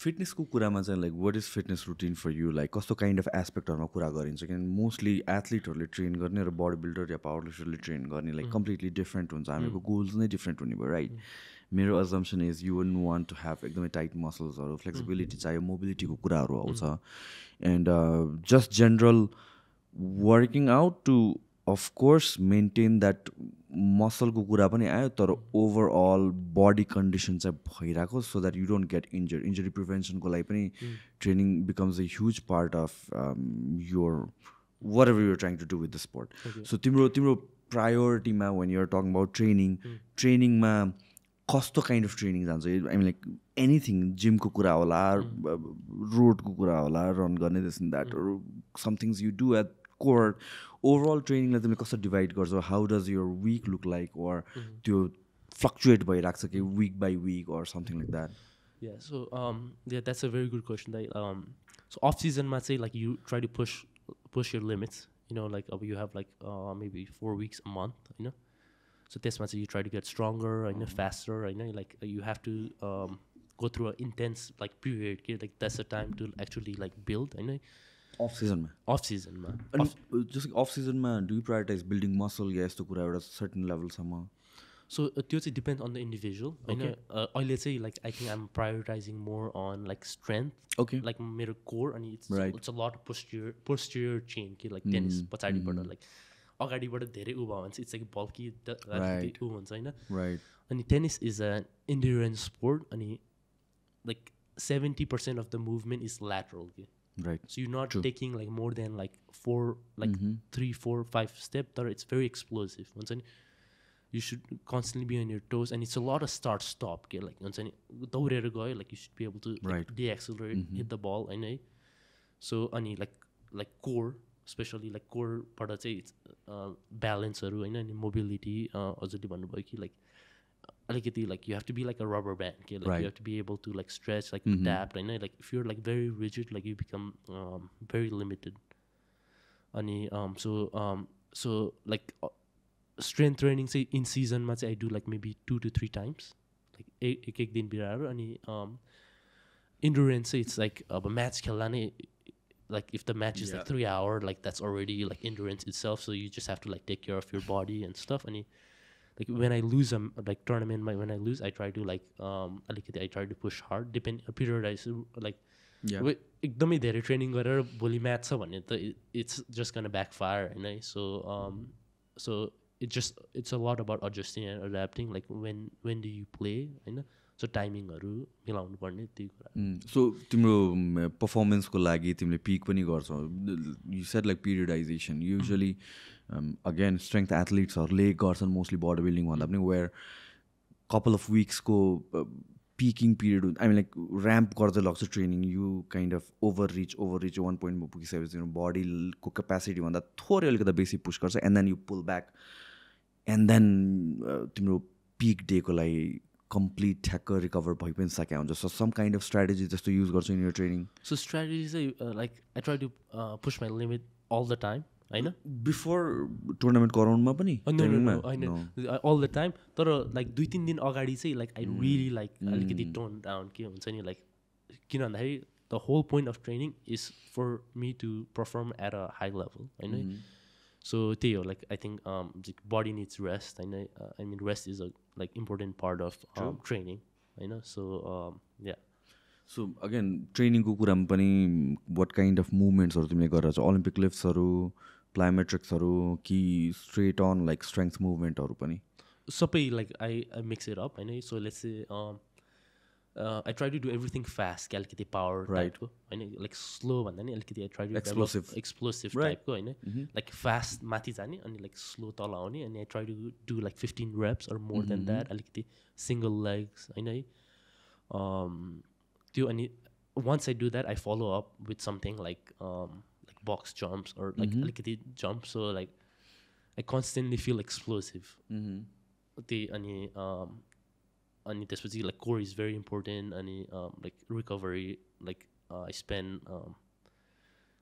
Fitness को कुरामा चाहिँ like what is fitness routine for you like कस्तो काइन्ड अफ एस्पेक्टहरूमा कुरा गरिन्छ किनभने मोस्टली एथलिटहरूले ट्रेन गर्ने र बडी बिल्डर या पावर लिफ्टरले ट्रेन गर्ने लाइक कम्प्लिटली डिफ्रेन्ट हुन्छ हामीहरूको गोल्स नै डिफ्रेन्ट हुने भयो राइट मेरो assumption is you wouldn't want to have एकदमै टाइट मसल्सहरू फ्लेक्सिबिलिटी चाहियो मोबिलिटीको कुराहरू आउँछ and just general working out to of course maintain that मसलको कुरा पनि आयो तर ओभरअल बडी कन्डिसन चाहिँ भइरहेको so that you don't get injury प्रिभेन्सनको लागि पनि training becomes a huge part of your whatever you're trying to do with the sport so तिम्रो प्रायोरिटीमा वेन युआर टकिङ अबाउट ट्रेनिङमा कस्तो काइन्ड अफ ट्रेनिङ जान्छ आई मिन लाइक एनिथिङ जिमको कुरा होला रोडको कुरा होला रन गर्ने this and that somethings you do at court overall ट्रेनिङलाई तिमीले कसरी डिभाइड गर्छौ how does your week look like or त्यो फ्लक्चुएट भइरहेको छ कि week by week or something like that Yeah, so yeah, that's a very good question. So off season, might say like you try to push your limits. You know, like you have like maybe 4 weeks a month. You know, so this month you try to get stronger. I know faster. I know like you have to go through an intense like period. Okay? Like that's the time to actually like build. I know. Off season ma. Just off season ma. Do you prioritize building muscle? Yes, to kura at a certain level somehow. So it depends on the individual. Okay. Let's say like I think I'm prioritizing more on like strength. Okay. Like my core and it's a lot of posterior chain. Okay? Like tennis, पछाडि बाट like अगाडिबाट धेरै उभा हुन्छ. It's like bulky. Right. Right. And tennis is an endurance sport. And like 70% of the movement is lateral. Okay? Right. So you're not taking like more than like 3, 4, 5 steps. But it's very explosive. You should constantly be on your toes, and it's a lot of start-stop. Okay? Like like you should be able to like, de-accelerate, hit the ball. I know. So, like core, especially like core part of it's balance, and mobility. Like you have to be like a rubber band. Okay? Like you have to be able to like stretch, like adapt. I know. Like if you're like very rigid, like you become very limited. So like. Strength training say in season ma I do like maybe 2 to 3 times like ek din biraro ani endurance say it's like a match khela nai like if the match is like 3 hour like that's already like endurance itself so you just have to like take care of your body and stuff and like when I lose like tournament when I lose I try to like I try to push hard depend periodize like एकदमै धेरै training गरेर भोलि match छ भने त it's just gonna backfire हैन so it's a lot about adjusting and adapting like when do you play हैन so timingहरु मिलाउनु पर्ने त्यही कुरा so तिम्रो परफर्मेन्सको लागि तिमीले पिक पनि गर्छौ you said like periodization usually again strength athletesहरुले गर्छन् mostly body building भन्दा पनि where couple of weeks को peaking period I mean like ramp गर्दै लाग्छ training you kind of overreach 1 point मा पुगिसकेपछि तिम्रो बडी को क्यापेसिटी भन्दा थोरै अलिकति बेसी पुश गर्छ and then you pull back and then तिम्रो पिक डेको लागि कम्प्लिट ठ्याक्क रिकभर भइ पनि सकेको हुन्छ so some kind of strategy जस्तो युज गर्छु in your training so strategy चाहिँ like I try to push my limit all the time होइन बिफोर टुर्नामेन्ट गराउनुमा पनि अल द टाइम तर लाइक 2-3 दिन अगाडि चाहिँ लाइक आई रियली लाइक अलिकति टोन डाउन के हुन्छ नि लाइक किन भन्दाखेरि the whole point of training is for me to perform at a high level होइन So त्यही हो like I think body needs rest and I mean rest is a like important part of training you know so yeah so again training को कुरामा पनि what kind of movements हरु तिमीले गरेर छ ओलम्पिक लिफ्ट्स हरु plyometrics हरु कि straight on like strength movement हरु पनि सबै like I mix it up हैन so let's say I try to do everything fast अलिकति power type को हैन like slow भन्दा नि अलिकति I try to explosive type को हैन like fast माथि जाने अनि like slow तल आउने अनि I try to do like 15 reps or more than that अलिकति single legs हैन त्यो अनि once I do that I follow up with something like box jumps or like अलिकति jump so like I constantly feel explosive त्यही अनि त्यसपछि like core is very important अनि like recovery like I spend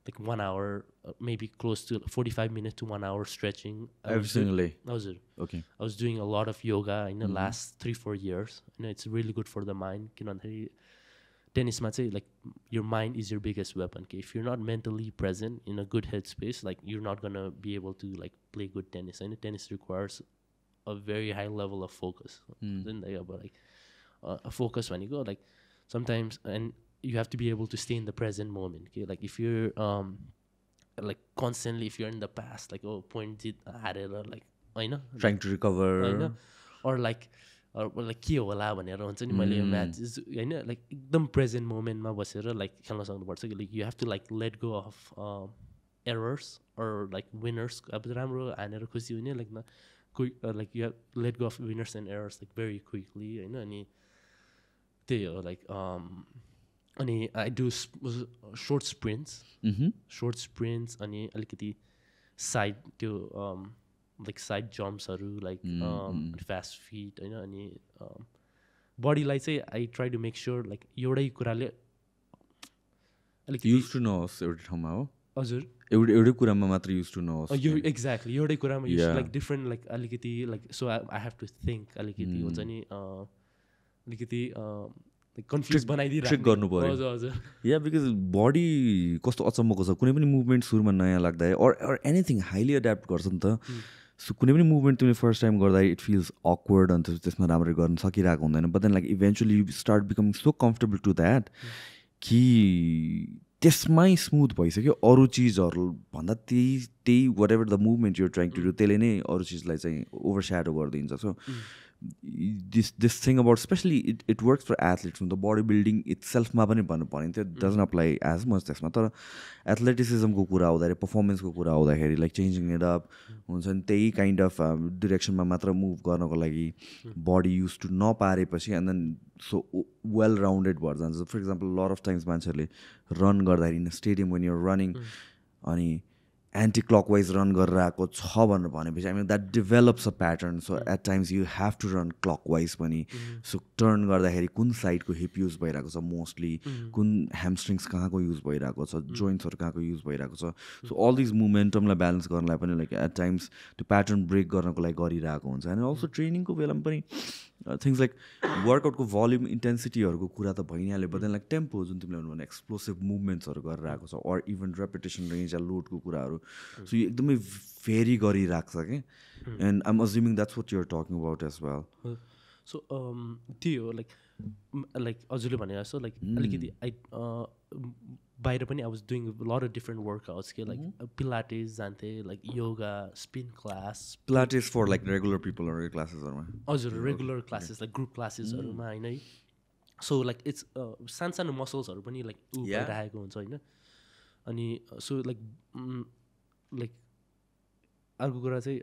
like 1 hour maybe close to 45 minutes to 1 hour stretching every single day okay I was doing a lot of yoga in the last 3-4 years you know it's really good for the mind किन भन्दाखेरि टेनिसमा चाहिँ like your mind is your biggest weapon. Okay? If you're not mentally present in a good headspace, like you're not gonna be able to like play good tennis. And tennis requires a very high level of focus. Then like a focus when you go like sometimes, and you have to be able to stay in the present moment. Okay, like if you're like constantly, if you're in the past, like oh point did hareर like होइन trying to recover होइन or like के होला भनेर हुन्छ नि मैले यो match होइन लाइक एकदम प्रेजेन्ट मोमेन्टमा बसेर लाइक खेल्न सक्नुपर्छ कि like you have to like let go of errors or like winners अब राम्रो हानेर खुसी हुने लाइक न like you have let go of winners and errors like very quickly होइन अनि त्यही हो लाइक अनि आई डु सोर्ट स्प्रिन्ट्स अनि अलिकति साइड त्यो लाइक साइड जम्प्सहरू लाइक फास्ट फिट होइन अनि बडीलाई चाहिँ I try to make sure like एउटै कुराले अलिकति युज टु नहोस् एउटै ठाउँमा हो हजुर एउटै कुरामा मात्र युज टु नहोस् यो एक्ज्याक्टली एउटै कुरामा युज लाइक डिफ्रेन्ट लाइक अलिकति like so I have to think अलिकति हुन्छ नि अलिकति कन्फ्युज बनाइदिइरहेको गर्नु पर्यो हजुर हजुर या बिकज बडी कस्तो अचम्मको छ कुनै पनि मुभमेन्ट सुरुमा नयाँ लाग्दा अर एनिथिङ हाइली एड्याप्ट गर्छ नि त सो कुनै पनि मुभमेन्ट तिमीले फर्स्ट टाइम गर्दा इट फिल्स अक्वर्ड अन्त त्यसमा राम्ररी गर्न सकिरहेको हुँदैन but then like eventually you start becoming so comfortable to that कि त्यसमै स्मुथ भइसक्यो अरू चिजहरू भन्दा त्यही what ever the movement you're trying to do त्यसले नै अरू चिजलाई चाहिँ ओभरस्याडो गरिदिन्छ so this thing about especially it works for athletes the bodybuilding itself ma pani भन्नु पर्ने त्यो doesn't apply as much त्यसमा तर athleticism को कुरा आउँदा performance को कुरा आउँदाखेरि like changing it up हुन्छ नि त्यही kind of direction मा मात्र move गर्नको लागि body used to नपारेपछि and then so well rounded भएर जान्छ for example a lot of times मान्छेहरूले run गर्दाखेरि in a stadium when you're running अनि एन्टी क्लकवाइज रन गरेर आएको छ भनेर भनेपछि I mean that develops a pattern so at times you have to run clockwise पनि सो टर्न गर्दाखेरि कुन साइडको हिप युज भइरहेको छ मोस्टली कुन ह्यामस्ट्रिङ्स कहाँको युज भइरहेको छ जोइन्ट्सहरू कहाँको युज भइरहेको छ सो अल दिज मोमेन्टमलाई ब्यालेन्स गर्नलाई पनि लाइक एट टाइम्स त्यो प्याटर्न ब्रेक गर्नको लागि गरिरहेको हुन्छ एन्ड अल्सो ट्रेनिङको बेलामा पनि थिङ्स लाइक वर्कआउटको भल्युम इन्टेन्सिटीहरूको कुरा त भइ नै हाल्यो बट देन लाइक टेम्पो जुन तिमीले भन्नु भने एक्सप्लोसिभ मुभमेन्ट्सहरू गरेर आएको छ अर इभन रेपिटेसन रेन्ज या लोडको कुराहरू सो यो एकदमै भेरी गरिरहेको छ कि and I'm assuming that's what you're talking about as well so त्यही हो लाइक हजुरले भने जस्तो लाइक अलिकति बाहिर पनि I was doing lot of different workouts के लाइक पिलाटेस जान्थेँ like yoga spin class pilates for like regular पिपलहरू क्लासेसहरूमा हजुर रेगुलर क्लासेस लाइक ग्रुप क्लासेसहरूमा होइन है सो लाइक इट्स सानो सानो मसल्सहरू पनि लाइक भइरहेको हुन्छ होइन अनि सो लाइक अर्को कुरा चाहिँ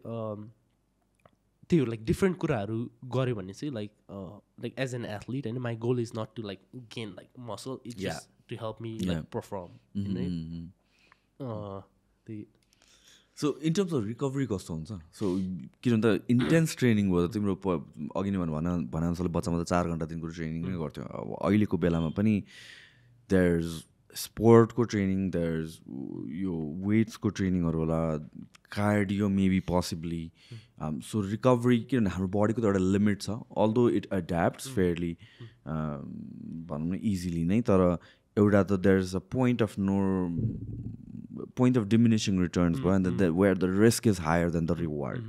त्यही हो लाइक डिफ्रेन्ट कुराहरू गऱ्यो भने चाहिँ लाइक एज एन एथलिट होइन my goal is not to like gain like muscle it's just to help me like perform होइन त्यही so in terms of recovery कस्तो हुन्छ सो किनभने त इन्टेन्स ट्रेनिङ भयो तिम्रो अघि नै भनेअनुसारले बच्चामा त 4 घन्टा दिनको ट्रेनिङ नै गर्थ्यो अब अहिलेको बेलामा पनि देयर्स स्पोर्टको ट्रेनिङ देयर्स यो वेट्सको ट्रेनिङहरू होला cardio maybe possibly so recovery किनभने हाम्रो बडीको त एउटा लिमिट छ अल्दो इट एड्याप्ट्स फेयरली भनौँ न इजिली नै तर एउटा त there is a point of diminishing returns भयो and where the risk is higher than the reward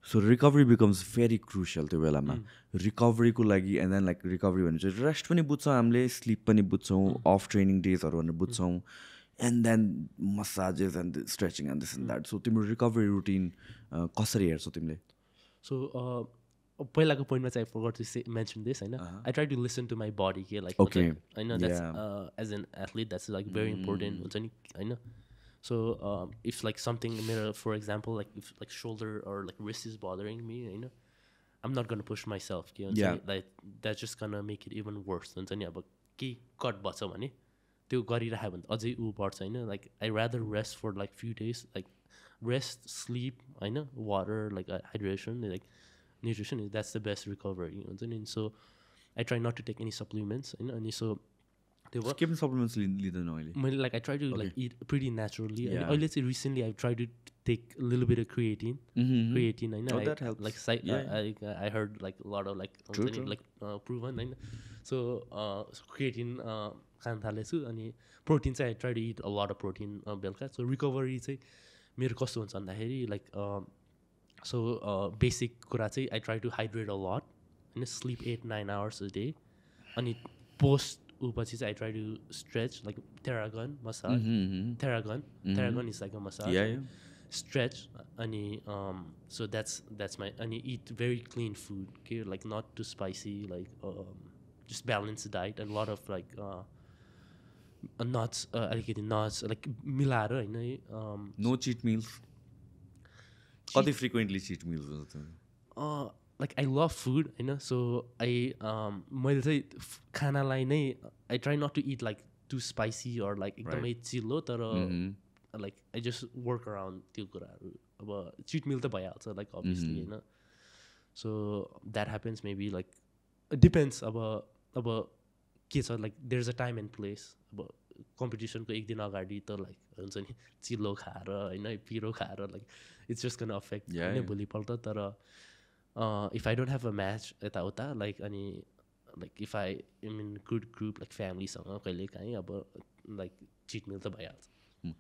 so recovery becomes very crucial त्यो बेलामा रिकभरीको लागि एन्ड देन लाइक रिकभरी भने चाहिँ रेस्ट पनि बुझ्छौँ हामीले स्लिप पनि बुझ्छौँ अफ ट्रेनिङ डेजहरू भनेर बुझ्छौँ and then massages and stretching and this and that so तिम्रो रिकभरी रुटिन कसरी हेर्छौ तिमीले सो पहिलाको पोइन्टमा चाहिँ I forgot to mention this होइन I try to listen to my body के लाइक होइन that's as an athlete that's like very important हुन्छ नि होइन so if like something for example like if like shoulder or like wrist is bothering me you know I'm not going to push myself like that's just going to make it even worse हुन्छ नि अब के cut बच्छ भने त्यो गरिराख्यो भने अझै ऊ बढ्छ होइन like I rather rest for like few days like rest sleep होइन water like hydration like nutrition that's the best recovery हुन्छ नि so I try not to take any supplements होइन अनि सो त्यो भयो के पनि सप्लिमेन्ट्स लिँदैन अहिले मैले like I try to like it pretty naturally अनि Yeah. अहिले चाहिँ recently I try to take little bit of creatine होइन Oh, that helps. Like I heard like lot of like True, हुन्छ नि true. लाइक प्रुभन होइन so creatine खान थालेछु अनि प्रोटिन चाहिँ I try to eat a lot of protein बेलुका so recovery चाहिँ मेरो कस्तो हुन्छ भन्दाखेरि लाइक सो बेसिक कुरा चाहिँ I try to hydrate a lot होइन स्लिप 8-9 hours a day अनि पोस्ट ऊ पछि चाहिँ I try to stretch like Theragun massage Theragun is like a massage Yeah, yeah. stretch अनि so that's my अनि eat very clean food okay like not too spicy like just balanced diet and a lot of like nuts अलिकति nuts like मिलाएर होइन No cheat meals. कति frequently cheat meals हुन्छ त? like I love food होइन so I मैले चाहिँ खानालाई नै I try not to eat like too spicy or like एकदमै चिल्लो तर like I just work around त्यो कुराहरू अब चिट मिल त भइहाल्छ like obviously होइन so that happens maybe like it depends अब के छ like there's a time and place अब कम्पिटिसनको एक दिन अगाडि त like हुन्छ नि चिल्लो खाएर होइन पिरो खाएर like it's just gonna affect होइन भोलिपल्ट तर if I don't have a match यताउता like अनि like if I am in good group like फ्यामिलीसँग कहिले काहीँ अब like चिट मिल त भइहाल्छ